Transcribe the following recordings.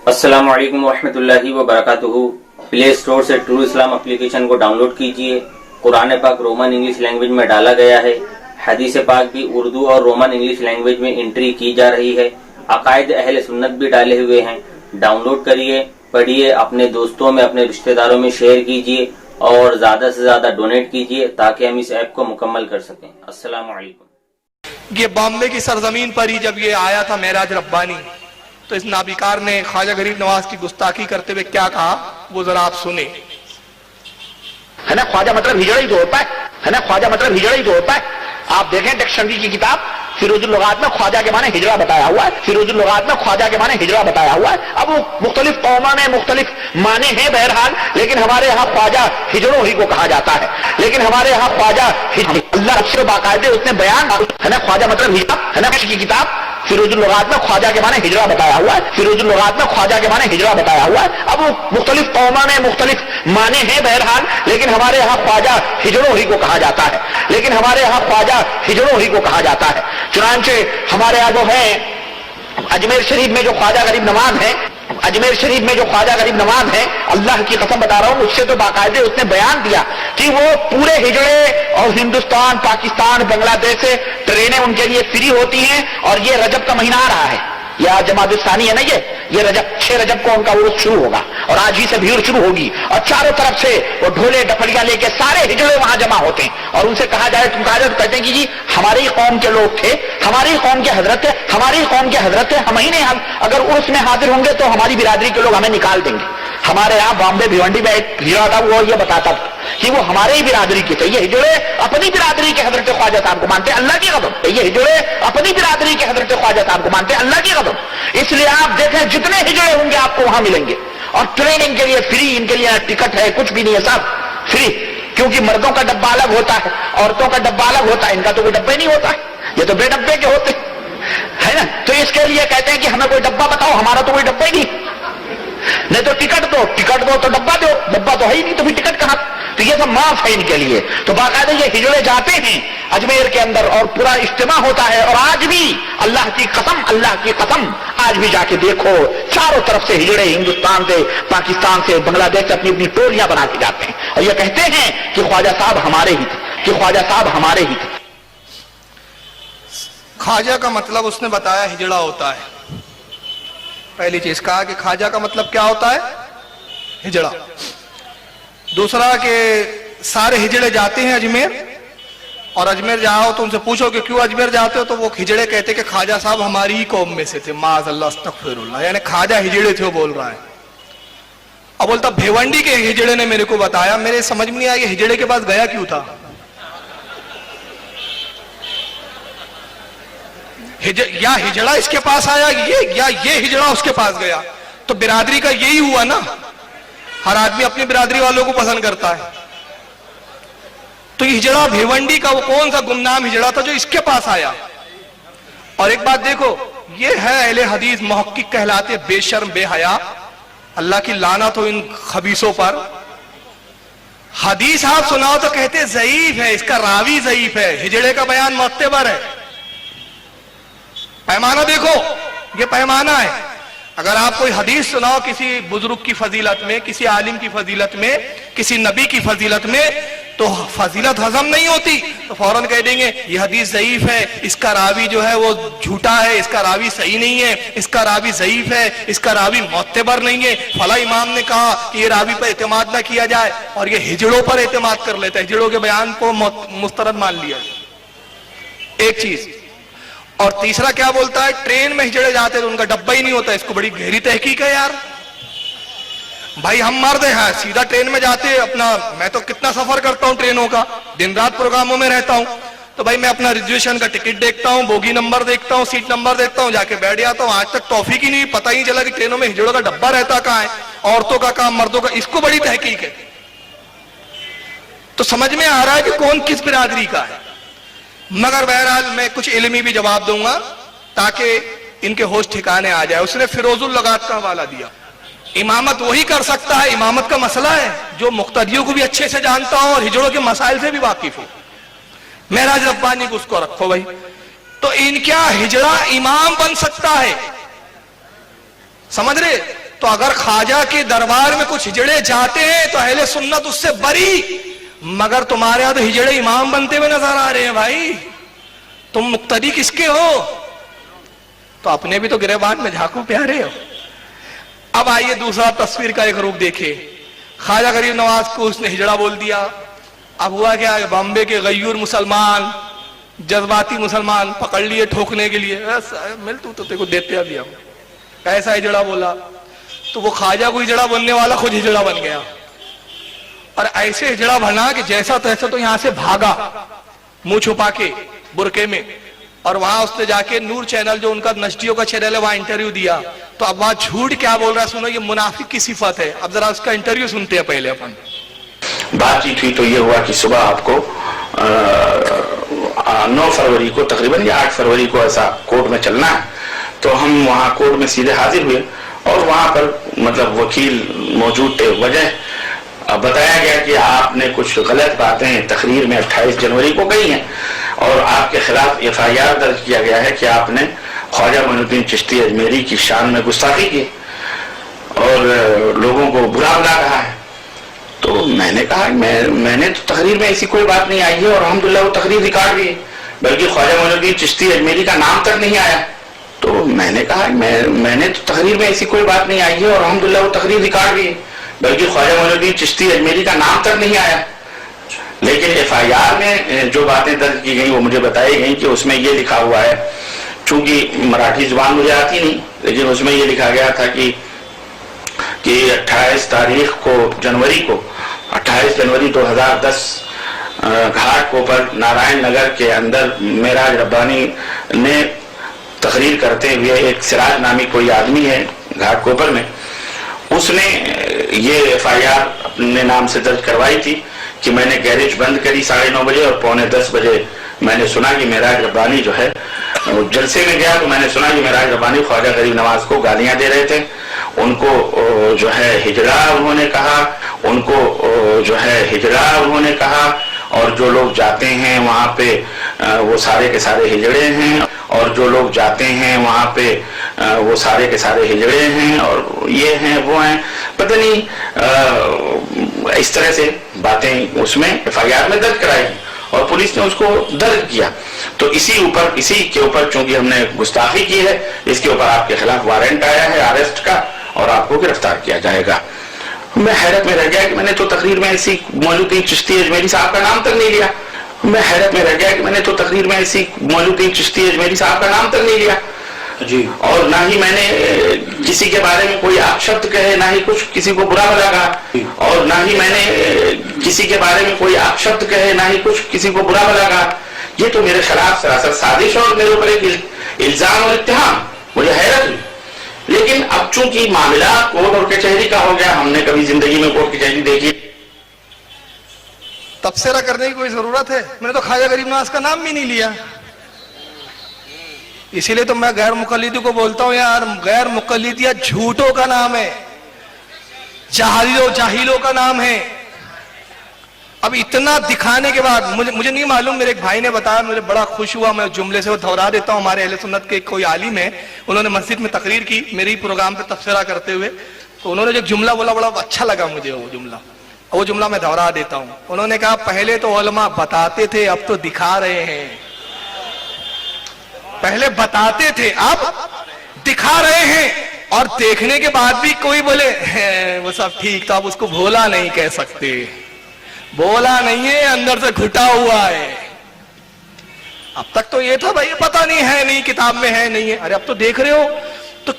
अस्सलाम वालेकुम रहमतुल्लाहि व बरकातुहू। प्ले स्टोर से ट्रू इस्लाम एप्लीकेशन को डाउनलोड कीजिए। कुरान पाक रोमन इंग्लिश लैंग्वेज में डाला गया है। हदीस पाक भी उर्दू और रोमन इंग्लिश लैंग्वेज में एंट्री की जा रही है। अकायद अहले सुन्नत भी डाले हुए हैं। डाउनलोड करिए, पढ़िए, अपने दोस्तों में, अपने रिश्तेदारों में शेयर कीजिए और ज्यादा से ज्यादा डोनेट कीजिए ताकि हम इस ऐप को मुकम्मल कर सकें। अस्सलाम वालेकुम। ये बॉम्बे की सरजमीन पर ही जब ये आया था मेराज रब्बानी, तो इस नाबिकार ने ख्वाजा गरीब नवाज की गुस्ताखी करते हुए क्या कहा, वो जरा आप सुने। है ना, ख्वाजा मतलब हिजड़ा ही तो होता है ना, ख्वाजा मतलब हिजड़ा ही तो होता है। आप देखें डिक्शनरी की किताब फिरोजुल लुगात में ख्वाजा के माने हिजड़ा बताया हुआ है। फिरोजुल लुगात में ख्वाजा के माने हिजड़ा बताया हुआ है। अब वो मुख्तलिफ कौमों में मुख्तलिफ माने हैं बहरहाल, लेकिन हमारे यहाँ ख्वाजा हिजड़ों ही को कहा जाता है। लेकिन हमारे यहाँ ख्वाजा अल्लाह से बाकायदे उसने बयान, है ना, ख्वाजा मतलब हिजड़ा, है ना, की किताब फिरोजुल लुगात में ख्वाजा के माने हिजड़ा बताया हुआ है। फिरोजुल लुगात में ख्वाजा के माने हिजड़ा बताया हुआ है। अब वो मुख्तलिफ कौमों में मुख्तलिफ माने हैं बहरहाल, लेकिन हमारे यहाँ ख्वाजा हिजड़ों ही को कहा जाता है। लेकिन हमारे यहाँ ख्वाजा हिजड़ों ही को कहा जाता है। चुनांचे हमारे यहाँ जो है अजमेर शरीफ में जो ख्वाजा गरीब नवाज है, अजमेर शरीफ में जो ख्वाजा गरीब नवाज है, अल्लाह की कसम बता रहा हूं, उससे तो बाकायदे उसने बयान दिया कि वो पूरे हिजड़े और हिंदुस्तान, पाकिस्तान, बांग्लादेश से ट्रेनें उनके लिए फ्री होती हैं। और ये रजब का महीना आ रहा है, या जमात-उस-सानी है ना, ये रजब 6 रजब को उनका उर्स शुरू होगा और आज ही से भीड़ शुरू होगी और चारों तरफ से वो ढोले डफड़ियां लेके सारे हिजड़े वहां जमा होते हैं। और उनसे कहा जाए, तुम कहा जाए, तो कहते हैं कि जी हमारी ही कौम के लोग थे, हमारी ही कौम के हजरत थे, हमारी ही कौम के हजरत थे, हम ही नहीं, हम अगर उर्स में हाजिर होंगे तो हमारी बिरादरी के लोग हमें निकाल देंगे। हमारे यहाँ बॉम्बे भिवंडी में एक हिजड़ा था, वो ये बताता था कि वो हमारे ही बिरादरी के थे। ये हिजड़े अपनी बिरादरी के हजरत ख्वाजा साहब को मानते, अल्लाह की कसम। ये हिजड़े अपनी बिरादरी के हजरत ख्वाजा साहब को मानते, अल्लाह की कसम। इसलिए आप देखें जितने हिजड़े होंगे आपको वहां मिलेंगे। और ट्रेन इनके लिए फ्री, इनके लिए टिकट है, कुछ भी नहीं है, सब फ्री। क्योंकि मर्दों का डब्बा अलग होता है, औरतों का डब्बा अलग होता है, इनका तो कोई डब्बा ही नहीं होता है, ये तो बेडब्बे के होते है ना। तो इसके लिए कहते हैं कि हमें कोई डब्बा बताओ, हमारा तो कोई डब्बा ही नहीं तो टिकट दो तो डब्बा दो, डब्बा तो है ही नहीं तो फिर टिकट कहां। तो ये सब माफ है इनके लिए। तो बाकायदे ये हिजड़े जाते हैं अजमेर के अंदर और पूरा इज्तिमा होता है। और आज भी अल्लाह की कसम आज भी जाके देखो, चारों तरफ से हिजड़े हिंदुस्तान से, पाकिस्तान से, बांग्लादेश से अपनी अपनी टोलियां बना के जाते हैं और ये कहते हैं कि ख्वाजा साहब हमारे ही थे, कि ख्वाजा साहब हमारे ही थे। ख्वाजा का मतलब उसने बताया हिजड़ा होता है। पहली चीज कहा कि ख्वाजा का मतलब क्या होता है, हिजड़ा। दूसरा कि सारे हिजड़े जाते हैं अजमेर, और अजमेर जाओ तो उनसे पूछो कि क्यों अजमेर जाते हो, तो वो हिजड़े कहते कि ख्वाजा साहब हमारी ही कौम में से थे, माज़अल्लाह अस्तगफिरुल्लाह, यानी ख्वाजा हिजड़े थे, वो बोल रहा है। अब बोलता भिवंडी के हिजड़े ने मेरे को बताया, मेरे समझ में नहीं आया कि हिजड़े के पास गया क्यों था। या हिजड़ा इसके पास आया, ये हिजड़ा उसके पास गया। तो बिरादरी का यही हुआ ना, हर आदमी अपनी बिरादरी वालों को पसंद करता है। तो हिजड़ा भिवंडी का वो कौन सा गुमनाम हिजड़ा था जो इसके पास आया। और एक बात देखो, ये है अहले हदीस मुहक्किक कहलाते, बेशर्म बेहया, अल्लाह की लानत हो इन खबीसों पर। हदीस आप सुनाओ तो कहते ज़ईफ है, इसका रावी ज़ईफ है, हिजड़े का बयान मुअत्तबर है। पैमाना देखो, ये पैमाना है। अगर आप कोई हदीस सुनाओ किसी बुजुर्ग की फजीलत में, किसी आलिम की फजीलत में, किसी नबी की फजीलत में, तो फजीलत हजम नहीं होती तो फौरन कह देंगे ये हदीस ज़ईफ है, इसका रावी जो है वो झूठा है, इसका रावी सही नहीं है, इसका रावी ज़ईफ है, इसका रावी मुअत्तबर नहीं है। फला इमाम ने कहा कि ये रावी पर एतमाद ना किया जाए, और ये हिजड़ों पर एतमाद कर लेता है, हिजड़ों के बयान को मुस्तरद मान लिया। एक चीज। और तीसरा क्या बोलता है, ट्रेन में हिजड़े जाते तो उनका डब्बा ही नहीं होता। इसको बड़ी गहरी तहकीक है यार। भाई हम मर्द हैं, सीधा ट्रेन में जाते अपना, मैं तो कितना सफर करता हूं ट्रेनों का, दिन रात प्रोग्रामों में रहता हूं, तो भाई मैं अपना रिजर्वेशन का टिकट देखता हूं, बोगी नंबर देखता हूं, सीट नंबर देखता हूं, जाके बैठ जाता हूं। आज तक टॉफी की नहीं पता ही चला कि ट्रेनों में हिजड़ों का डब्बा रहता कहां है, औरतों का काम, मर्दों का, इसको बड़ी तहकीक है। तो समझ में आ रहा है कि कौन किस बिरादरी का है। मगर बहरहाल मैं कुछ इल्मी भी जवाब दूंगा ताकि इनके होश ठिकाने आ जाए। उसने फिरोजुल लुगात का हवाला दिया। इमामत वही कर सकता है, इमामत का मसला है जो मुक्तदियों को भी अच्छे से जानता हो और हिजड़ों के मसाइल से भी वाकिफ हो। मेराज रब्बानी को उसको रखो भाई। तो इनका हिजड़ा इमाम बन सकता है, समझ रहे। تو اگر خواجہ کے دربار میں کچھ ہجڑے جاتے ہیں تو اہل سنت اس سے بری، مگر تمہارے یہاں تو ہجڑے امام بنتے ہوئے نظر آ رہے ہیں بھائی، تم مقتدی کس کے ہو؟ تو اپنے بھی تو گریبان میں جھانکو پیارے ہو۔ اب آئیے دوسرا تصویر کا ایک رخ دیکھیں، خواجہ غریب نواز کو اس نے ہجڑا بول دیا، اب ہوا کیا کہ بامبے کے غیور مسلمان، جذباتی مسلمان پکڑ لیے ٹھوکنے کے لیے، مل تو تیرے کو دیتے ابھی ہم، ایسا ہجڑا بولا تو وہ خواجہ کو ہجڑا بننے والا خود ہجڑا بن گیا، اور ایسے ہجڑا بنا کہ جیسا تیسا تو یہاں سے بھاگا منہ چھپا کے برقعے میں، اور وہاں اس نے جا کے نور چینل جو ان کا نشریوں کا چینل ہے وہاں انٹرویو دیا، تو اب وہاں جھوٹ کیا بول رہا ہے سنو، یہ منافق کی صفت ہے، اب ذرا اس کا انٹرویو سنتے ہیں پہلے اپن۔ بات چیت ہوئی تو یہ ہوا کہ صبح آپ کو 9 فروری کو تقریباً یا 8 فروری کو ایسا کورٹ میں چلنا ہے، تو ہم وہاں کورٹ میں سیدھے حاضر ہوئے، اور وہاں پر مطلب وکیل موجود تھے، وجہ بتایا گیا کہ آپ نے کچھ غلط باتیں تقریر میں 28 جنوری کو کہی ہیں، اور آپ کے خلاف FIR درج کیا گیا ہے کہ آپ نے خواجہ معین الدین چشتی اجمیری کی شان میں گستاخی کی اور لوگوں کو برا بلا کہا ہے۔ تو میں نے کہا میں نے تو تقریر میں ایسی کوئی بات نہیں آئی ہے، اور الحمدللہ وہ تقریر ریکارڈ بھی ہے، بلکہ خواجہ معین الدین چشتی اجمیری کا نام تک نہیں آیا۔ تو میں نے کہا میں نے تو تقریر میں ایسی کوئی بات نہیں آئی ہے، اور الحمدللہ وہ تقریر ریکارڈ بھی ہے، بلکہ خواجہ معین الدین چشتی اجمیری کا نام تک نہیں آیا۔ لیکن FIR میں جو باتیں درج کی گئیں وہ مجھے بتائی گئیں کہ اس میں یہ لکھا ہوا ہے، چونکہ مراٹھی زبان مجھے آتی نہیں، لیکن اس میں یہ لکھا گیا تھا کہ 28 تاریخ کو جنوری کو 28 جنوری 2010 گھاٹ کوپر نارائن نگر کے اندر معراج ربانی نے تقریر کرتے ہوئے، ایک سراج نامی کوئی آدمی ہے گھاٹ کوپر میں، اس نے یہ FIR اپنے نام سے درج کروائی تھی کہ میں نے گیریج بند کری 9:30 بجے، اور 9:45 بجے میں نے سنا کہ معراج ربانی جو ہے جلسے میں گیا، تو میں نے سنا کہ معراج ربانی خواجہ غریب نواز کو گالیاں دے رہے تھے، ان کو جو ہے ہجڑا انہوں نے کہا، ان کو جو ہے ہجڑا انہوں نے کہا، اور جو لوگ جاتے ہیں وہاں پہ وہ سارے کے سارے ہجڑے ہیں، اور جو لوگ جاتے ہیں وہاں پہ وہ سارے کے سارے ہجڑے ہیں، اور یہ ہیں وہ ہیں، پتہ نہیں اس طرح سے باتیں اس میں FIR میں درج کرائی، اور پولیس نے اس کو درج کیا۔ تو اسی کے اوپر چونکہ ہم نے گستاخی کی ہے، اس کے اوپر آپ کے خلاف وارنٹ آیا ہے اریسٹ کا، اور آپ کو گرفتار کیا جائے گا۔ میں حیرت میں رہ گیا کہ میں نے تو تقریر میں ایسی معین الدین چشتی اجمیری صاحب کا نام تک نہیں لیا، میں حیرت میں رہ گیا کہ میں نے تو تقریر میں ایسی معین الدین چشتی اجمیری صاحب کا نام تک نہیں لیا جی، اور نہ ہی میں نے کسی کے بارے میں کوئی اپشبد کہے، نہ ہی کچھ کسی کو برا بھلا کہا، اور نہ ہی میں نے کسی کے بارے میں کوئی اپشبد کہے، نہ ہی کچھ کسی کو برا بھلا کہا۔ یہ تو میرے خلاف سراسر سازش اور میرے اوپر ایک الزام اور اتہام، مجھے حیرت ہوئی۔ لیکن اب چونکہ معاملہ کورٹ اور کچہری کا ہو گیا، ہم نے کبھی زندگی میں کورٹ کچہری دیکھی، تبصرہ کرنے کی کوئی ضرورت ہے؟ میں نے تو خواجہ غریب نواز کا نام بھی نہیں لیا، اسی لیے تو میں غیر مقلدی کو بولتا ہوں یار، غیر مقلدیت جھوٹوں کا نام ہے، جاہلوں کا نام ہے۔ اب اتنا دکھانے کے بعد مجھے نہیں معلوم، میرے ایک بھائی نے بتایا، مجھے بڑا خوش ہوا، میں جملے سے وہ دہرا دیتا ہوں، ہمارے اہل سنت کے کوئی عالم ہے، انہوں نے مسجد میں تقریر کی میری پروگرام پہ تبصرہ کرتے ہوئے، تو انہوں نے جو جملہ بولا بڑا اچھا لگا مجھے، وہ جملہ میں دہرا دیتا ہوں۔ انہوں نے کہا پہلے تو علماء بتاتے تھے، اب تو دکھا رہے ہیں، پہلے بتاتے تھے اب دکھا رہے ہیں، اور دیکھنے کے بعد بھی کوئی بولے وہ سب ٹھیک، تو آپ اس کو بھولا نہیں کہہ سکتے، بولا نہیں ہے، اندر سے گھٹا ہوا ہے۔ اب تک تو یہ تھا بھائی پتہ نہیں ہے، نہیں کتاب میں ہے، نہیں ہے، ارے اب تو دیکھ رہے ہو، تو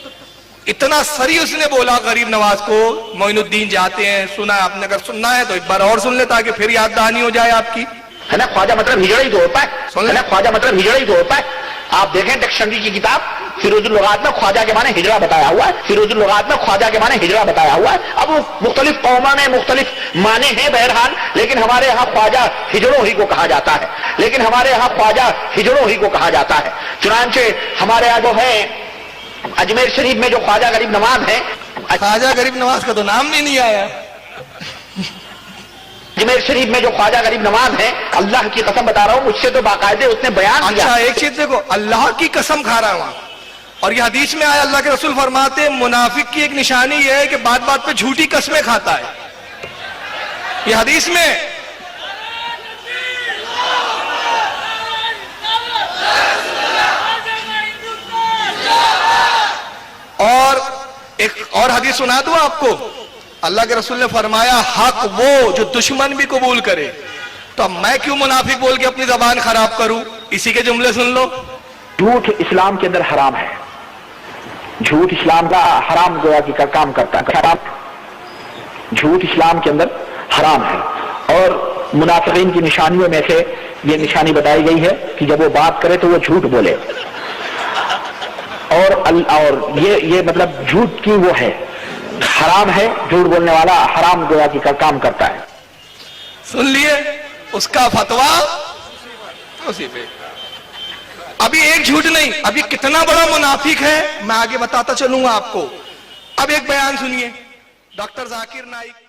اتنا سری اس نے بولا غریب نواز کو، معین الدین جاتے ہیں، سنا ہے آپ نے، اگر سننا ہے تو ایک بار اور سن لے تاکہ پھر یاد دہانی ہو جائے آپ کی۔ ہے نا، خواجہ مطلب ہجڑا ہی تو ہوتا ہے، ہے نا، خواجہ مطلب ہجڑا ہی تو ہوتا ہے۔ آپ دیکھیں ڈکشنری کی کتاب فیروز اللغات میں خواجہ کے معنی ہجڑا بتایا ہوا ہے، فیروز اللغات میں خواجہ کے معنی ہجڑا بتایا ہوا ہے۔ اب مختلف قوموں میں مختلف معنی ہیں بہرحال، لیکن ہمارے یہاں خواجہ ہجڑوں ہی کو کہا جاتا ہے، لیکن ہمارے یہاں خواجہ ہجڑوں ہی کو کہا جاتا ہے۔ چنانچہ ہمارے یہاں جو ہے اجمیر شریف میں جو خواجہ غریب نواز ہیں، خواجہ غریب نواز کا تو نام بھی نہیں آیا۔ اجمیر شریف میں جو خواجہ غریب نواز ہیں، اللہ کی قسم بتا رہا ہوں، مجھ سے تو باقاعدے اس نے بیان کیا۔ اچھا ایک چیز دیکھو، اللہ کی قسم کھا رہا ہوں، اور یہ حدیث میں آیا، اللہ کے رسول فرماتے ہیں منافق کی ایک نشانی یہ ہے کہ بات بات پہ جھوٹی قسمیں کھاتا ہے، یہ حدیث میں۔ اور ایک اور حدیث سنا دوں آپ کو، اللہ کے رسول نے فرمایا حق وہ جو دشمن بھی قبول کرے، تو اب میں کیوں منافق بول کے اپنی زبان خراب کروں؟ اسی کے جملے سن لو۔ جھوٹ اسلام کے اندر حرام ہے، جھوٹ اسلام کا حرام گویا کہ کام کرتا ہے، جھوٹ اسلام کے اندر حرام ہے۔ اور منافقین کی نشانیوں میں سے یہ نشانی بتائی گئی ہے کہ جب وہ بات کرے تو وہ جھوٹ بولے، اور یہ مطلب جھوٹ کی وہ ہے، حرام ہے، جھوٹ بولنے والا حرام گویا کہ کام کرتا ہے۔ سن لیے اس کا فتویٰ اسی پہ۔ ابھی ایک جھوٹ نہیں، ابھی کتنا بڑا منافق ہے میں آگے بتاتا چلوں گا آپ کو۔ اب ایک بیان سنیے، ڈاکٹر ذاکر نائک